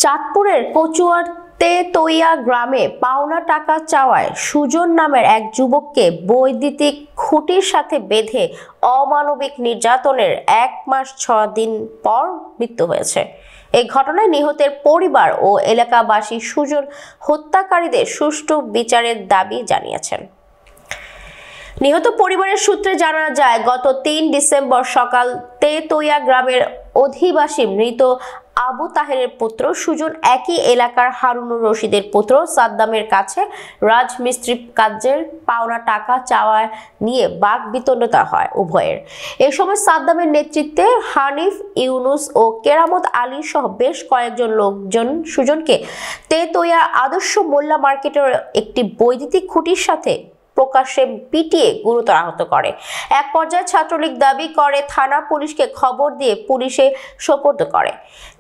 চাঁদপুরের কচুয়ার তেতইয়া গ্রামে পাওনা টাকা চাওয়ায় সুজন নামের এক যুবককে বৈদ্যুতিক খুঁটির সাথে বেঁধে অমানবিক নির্যাতনের 1 মাস 6 দিন পর মৃত্যু হয়েছে। এই ঘটনায় নিহতের পরিবার ও এলাকাবাসী সুজন হত্যাকারীদের সুষ্ঠু বিচারের দাবি জানিয়েছেন। নিহত পরিবারের সূত্রে জানা যায়, গত 3 ডিসেম্বর সকাল তেতইয়া গ্রামের অধিবাসী মৃত আবু তাহেরের পুত্র সুজন একই এলাকার হারুনুর রশিদের পুত্র সাদ্দামের কাছে রাজমিস্ত্রি কাজের পাওনা টাকা চাওয়া নিয়ে বাকবিতণ্ডতা হয় উভয়ের। এ সময় সাদ্দামের নেতৃত্বে হানিফ, ইউনুস ও কেরামত আলী সহ বেশ কয়েকজন লোকজন সুজনকে তেতইয়া আদর্শ মোল্লা মার্কেটের একটি বৈদ্যুতিক খুঁটির সাথে প্রকাশ্যে পিটিয়ে গুরুতর আহত করে। এক পর্যায়ে ছাত্রলীগ দাবি করে থানা পুলিশকে খবর দিয়ে পুলিশে সোপর্দ করে।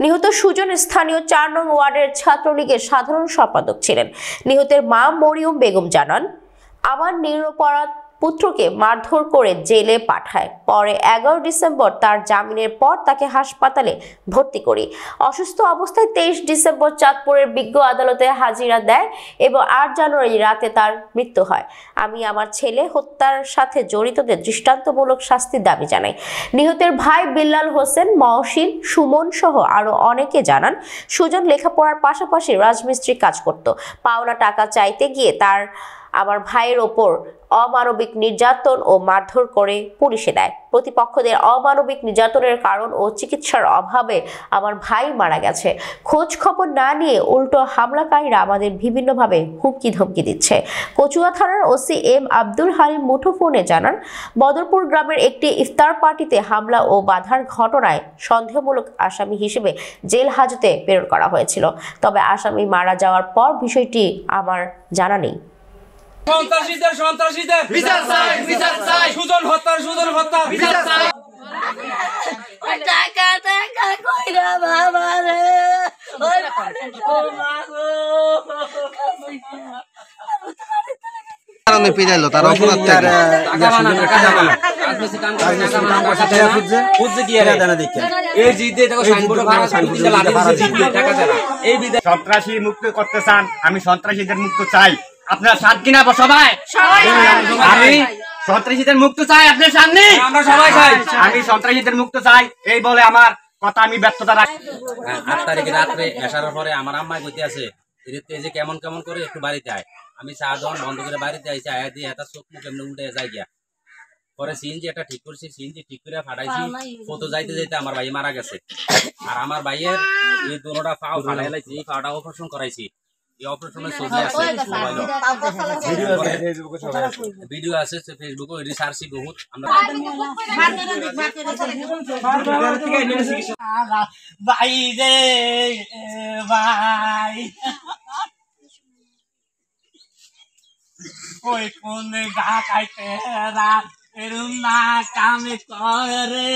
নিহত সুজন স্থানীয় 4 নং ওয়ার্ডের ছাত্রলীগের সাধারণ সম্পাদক ছিলেন। নিহতের মা মরিয়ম বেগম জানান, আমার নিরপরাধ পুত্রকে মারধর করে জেলে পাঠায়। পরে 11 ডিসেম্বর তার জামিনের পর তাকে হাসপাতালে ভর্তি করি। অসুস্থ অবস্থায় 23 ডিসেম্বর চাঁদপুরের বিজ্ঞ আদালতে হাজিরা দেয় এবং 8 জানুয়ারি রাতে তার মৃত্যু হয়। আমি আমার ছেলে হত্যার সাথে জড়িতদের দৃষ্টান্তমূলক শাস্তির দাবি জানাই। নিহতের ভাই বিল্লাল হোসেন, মহসিন, সুমন সহ আরো অনেকে জানান, সুজন লেখাপড়ার পাশাপাশি রাজমিস্ত্রি কাজ করত। পাওনা টাকা চাইতে গিয়ে আমার ভাইয়ের ওপর অমানবিক নির্যাতন ও মারধর করে পুলিশে দেয়। প্রতিপক্ষদের অমানবিক নির্যাতনের কারণ ও চিকিৎসার অভাবে আমার ভাই মারা গেছে। খোঁজ খবর না নিয়ে উল্টো হামলাকারীরা আমাদের বিভিন্নভাবে হুমকি ধমকি দিচ্ছে। কচুয়া থানার ওসি এম আব্দুল হালিম মুঠোফোনে জানান, বদরপুর গ্রামের একটি ইফতার পার্টিতে হামলা ও বাধার ঘটনায় সন্দেহমূলক আসামি হিসেবে জেল হাজতে প্রেরণ করা হয়েছিল। তবে আসামি মারা যাওয়ার পর বিষয়টি আমার জানা নেই। সন্ত্রাসীদের বিচার চাই, বিচার চাই। সুজন হত্যা বিচার চাই। টাকা কইরা বাবা রে, ওই কারণে পিরাইলো তার অপরাধ থেকে সন্ত্রাসী মুক্ত করতে চান, আমি সন্ত্রাসীদের মুক্ত চাই। আপনারা সাত কিনা সবাই? আমি সন্ত্রাসীদের মুক্ত চাই, আপনার সামনে আমরা সবাই চাই। আমি সন্ত্রাসীদের মুক্ত চাই, এই বলে আমার কথা আমি ব্যর্থতা রাখি। 8 তারিখে রাত্রে আসার পরে আমার আম্মাই কইতে আছে যে কেমন কেমন করে একটু বাড়িতে আয়। আমি চা দন বন্ধ করে বাড়িতে আইছি, আয়া দিয়ে এটা চোখ মুখ এমনি উঠে যাই গিয়া। পরে সিএনজি একটা ঠিক করছি, সিএনজি ঠিক করে ফাটাইছি। কত যাইতে যাইতে আমার ভাই মারা গেছে। আর আমার ভাইয়ের এই দুটোটা পাও ফাটাই লাইছি, এই পাওটা অপারেশন করাইছি। এই অপারেশনের ছবি আছে, ভিডিও আছে ফেসবুকে, রিসার্চি বহুত। আমরা ভাই রে ভাই, ওই কোন গা খাইতে এরম না কামে করে।